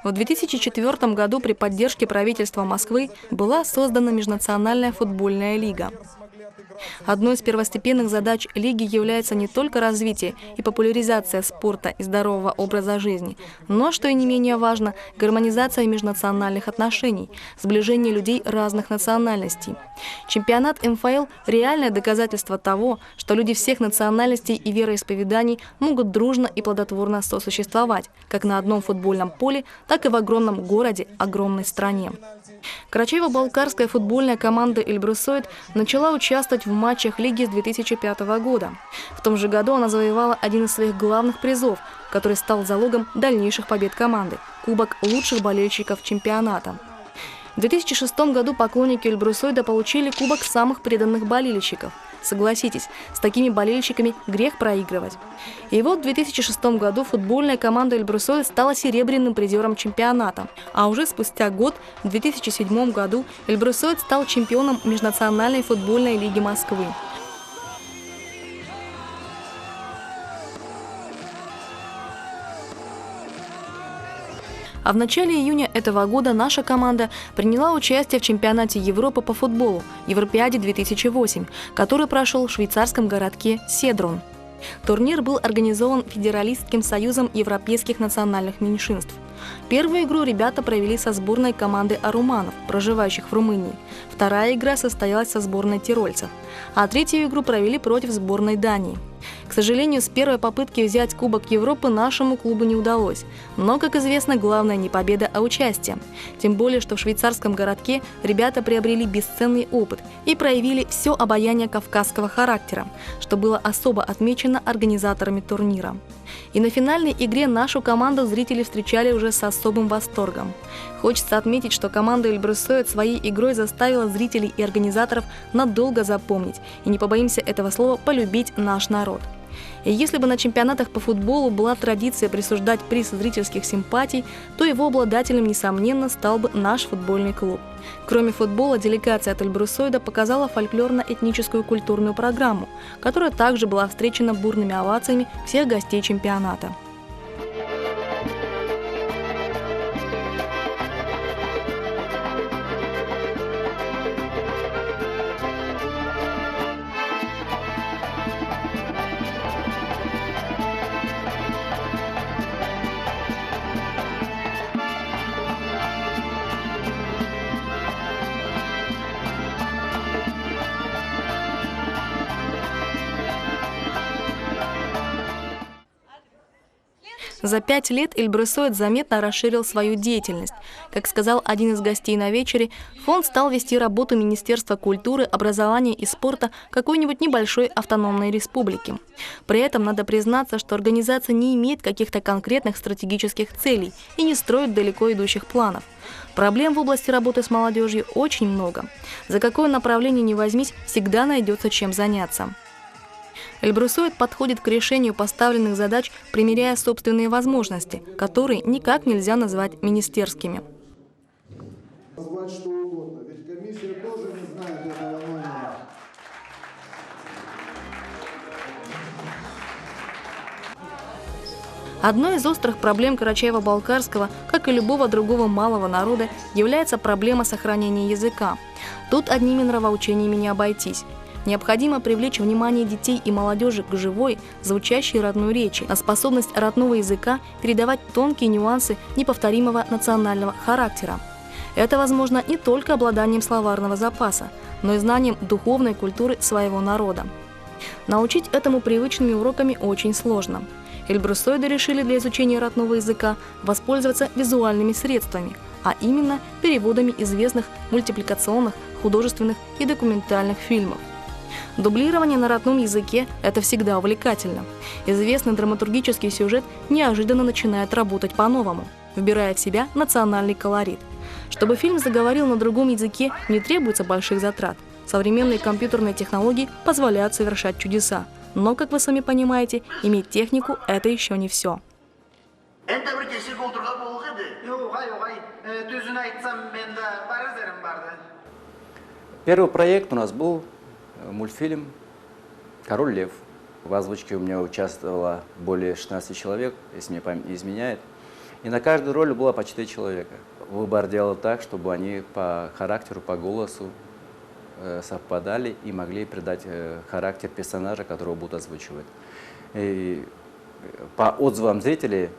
В 2004 году при поддержке правительства Москвы была создана Межнациональная футбольная лига. Одной из первостепенных задач лиги является не только развитие и популяризация спорта и здорового образа жизни, но, что и не менее важно, гармонизация межнациональных отношений, сближение людей разных национальностей. Чемпионат МФЛ – реальное доказательство того, что люди всех национальностей и вероисповеданий могут дружно и плодотворно сосуществовать, как на одном футбольном поле, так и в огромном городе, огромной стране. Карачаево-Балкарская футбольная команда «Эльбрусоид» начала участвовать в матчах лиги с 2005 года. В том же году она завоевала один из своих главных призов, который стал залогом дальнейших побед команды – Кубок лучших болельщиков чемпионата. В 2006 году поклонники «Эльбрусоида» получили Кубок самых преданных болельщиков. Согласитесь, с такими болельщиками грех проигрывать. И вот в 2006 году футбольная команда «Эльбрусоид» стала серебряным призером чемпионата. А уже спустя год, в 2007 году, «Эльбрусоид» стал чемпионом Межнациональной футбольной лиги Москвы. А в начале июня этого года наша команда приняла участие в чемпионате Европы по футболу Европеаде 2008, который прошел в швейцарском городке Седрун. Турнир был организован Федералистским союзом европейских национальных меньшинств. Первую игру ребята провели со сборной команды аруманов, проживающих в Румынии. Вторая игра состоялась со сборной тирольцев, а третью игру провели против сборной Дании. К сожалению, с первой попытки взять Кубок Европы нашему клубу не удалось. Но, как известно, главное не победа, а участие. Тем более, что в швейцарском городке ребята приобрели бесценный опыт и проявили все обаяние кавказского характера, что было особо отмечено организаторами турнира. И на финальной игре нашу команду зрители встречали уже с особым восторгом. Хочется отметить, что команда «Эльбрусоид» своей игрой заставила зрителей и организаторов надолго запомнить, и не побоимся этого слова, полюбить наш народ. И если бы на чемпионатах по футболу была традиция присуждать приз зрительских симпатий, то его обладателем, несомненно, стал бы наш футбольный клуб. Кроме футбола, делегация от «Эльбрусоида» показала фольклорно-этническую культурную программу, которая также была встречена бурными овациями всех гостей чемпионата. За 5 лет «Эльбрусоид» заметно расширил свою деятельность. Как сказал один из гостей на вечере, фонд стал вести работу Министерства культуры, образования и спорта какой-нибудь небольшой автономной республики. При этом надо признаться, что организация не имеет каких-то конкретных стратегических целей и не строит далеко идущих планов. Проблем в области работы с молодежью очень много. За какое направление ни возьмись, всегда найдется чем заняться. «Эльбрусоид» подходит к решению поставленных задач, примеряя собственные возможности, которые никак нельзя назвать министерскими. Одной из острых проблем Карачаево-Балкарского, как и любого другого малого народа, является проблема сохранения языка. Тут одними нравоучениями не обойтись. Необходимо привлечь внимание детей и молодежи к живой, звучащей родной речи, на способность родного языка передавать тонкие нюансы неповторимого национального характера. Это возможно не только обладанием словарного запаса, но и знанием духовной культуры своего народа. Научить этому привычными уроками очень сложно. «Эльбрусоиды» решили для изучения родного языка воспользоваться визуальными средствами, а именно переводами известных мультипликационных, художественных и документальных фильмов. Дублирование на родном языке – это всегда увлекательно. Известный драматургический сюжет неожиданно начинает работать по-новому, вбирая в себя национальный колорит. Чтобы фильм заговорил на другом языке, не требуется больших затрат. Современные компьютерные технологии позволяют совершать чудеса. Но, как вы сами понимаете, иметь технику – это еще не все. Первый проект у нас был мультфильм «Король лев». В озвучке у меня участвовало более 16 человек, если мне память не изменяет. И на каждую роль было по 4 человека. Выбор делал так, чтобы они по характеру, по голосу совпадали и могли придать характер персонажа, которого будут озвучивать. И по отзывам зрителей,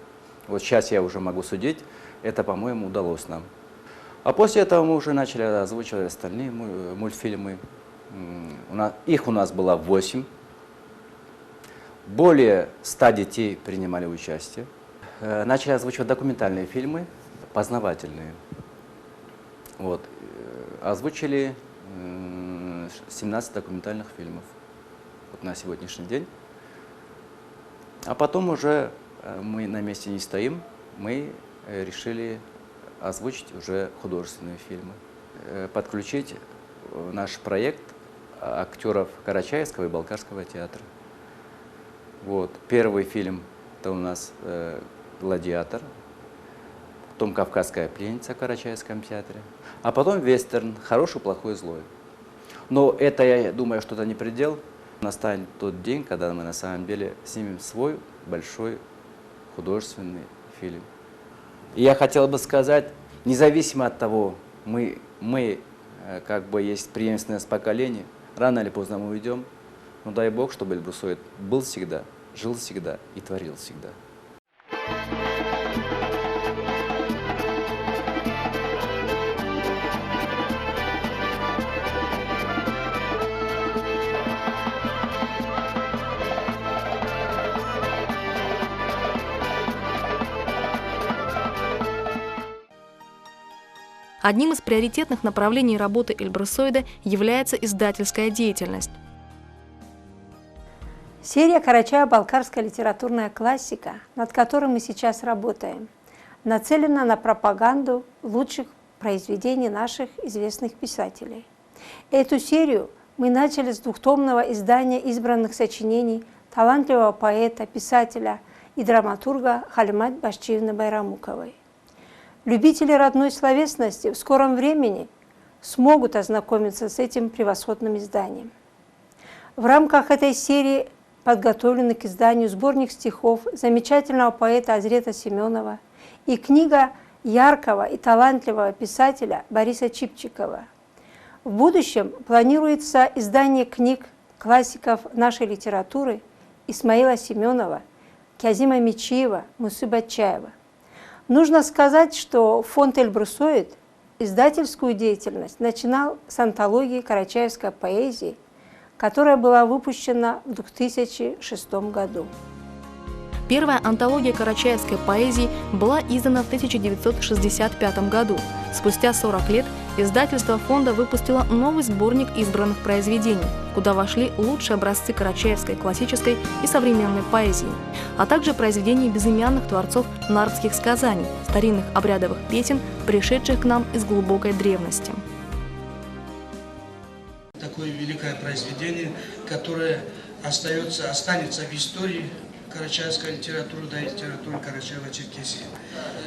вот сейчас я уже могу судить, это, по-моему, удалось нам. А после этого мы уже начали озвучивать остальные мультфильмы. Их у нас было 8. Более 100 детей принимали участие. Начали озвучивать документальные фильмы, познавательные. Вот. Озвучили 17 документальных фильмов вот на сегодняшний день. А потом уже мы на месте не стоим, мы решили озвучить уже художественные фильмы, подключить в наш проект актеров Карачаевского и Балкарского театра. Вот. Первый фильм – это у нас «Гладиатор», потом «Кавказская пленница» в Карачаевском театре, а потом вестерн «Хороший, плохой, злой». Но это, я думаю, что-то не предел. Настанет тот день, когда мы на самом деле снимем свой большой художественный фильм. И я хотел бы сказать, независимо от того, мы как бы есть преемственность поколений, рано или поздно мы уйдем, но дай Бог, чтобы Эльбрус был всегда, жил всегда и творил всегда. Одним из приоритетных направлений работы Эльбрусойда является издательская деятельность. Серия «Карачаево-Балкарская литературная классика», над которой мы сейчас работаем, нацелена на пропаганду лучших произведений наших известных писателей. Эту серию мы начали с двухтомного издания избранных сочинений талантливого поэта, писателя и драматурга Халимат Башчиевны Байрамуковой. Любители родной словесности в скором времени смогут ознакомиться с этим превосходным изданием. В рамках этой серии подготовлены к изданию сборник стихов замечательного поэта Азрета Семенова и книга яркого и талантливого писателя Бориса Чипчикова. В будущем планируется издание книг классиков нашей литературы Исмаила Семенова, Кязима Мичиева, Мусы Батчаева. Нужно сказать, что фонд Эльбрусойд издательскую деятельность начинал с антологии карачаевской поэзии, которая была выпущена в 2006 году. Первая антология карачаевской поэзии была издана в 1965 году. Спустя 40 лет издательство фонда выпустило новый сборник избранных произведений, куда вошли лучшие образцы карачаевской классической и современной поэзии, а также произведения безымянных творцов нардских сказаний, старинных обрядовых песен, пришедших к нам из глубокой древности. Такое великое произведение, которое останется в истории карачаевской литературы, да и литературы Карачаево-Черкесии.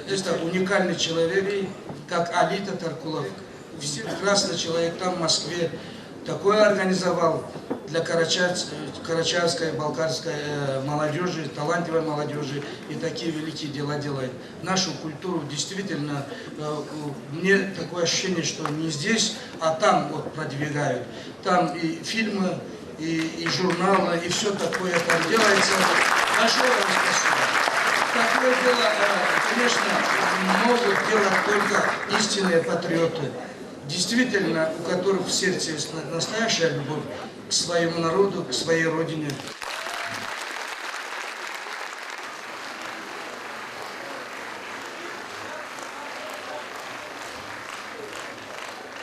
Это уникальный человек, как Алита Таркулов, прекрасный человек там, в Москве, такое организовал для карачаевской, балкарской молодежи, талантливой молодежи, и такие великие дела делает. Нашу культуру действительно, мне такое ощущение, что не здесь, а там вот продвигают. Там и фильмы, и журналы, и все такое там делается. Большое вам спасибо. Такое дело, конечно, могут делать только истинные патриоты, действительно, у которых в сердце есть настоящая любовь к своему народу, к своей родине.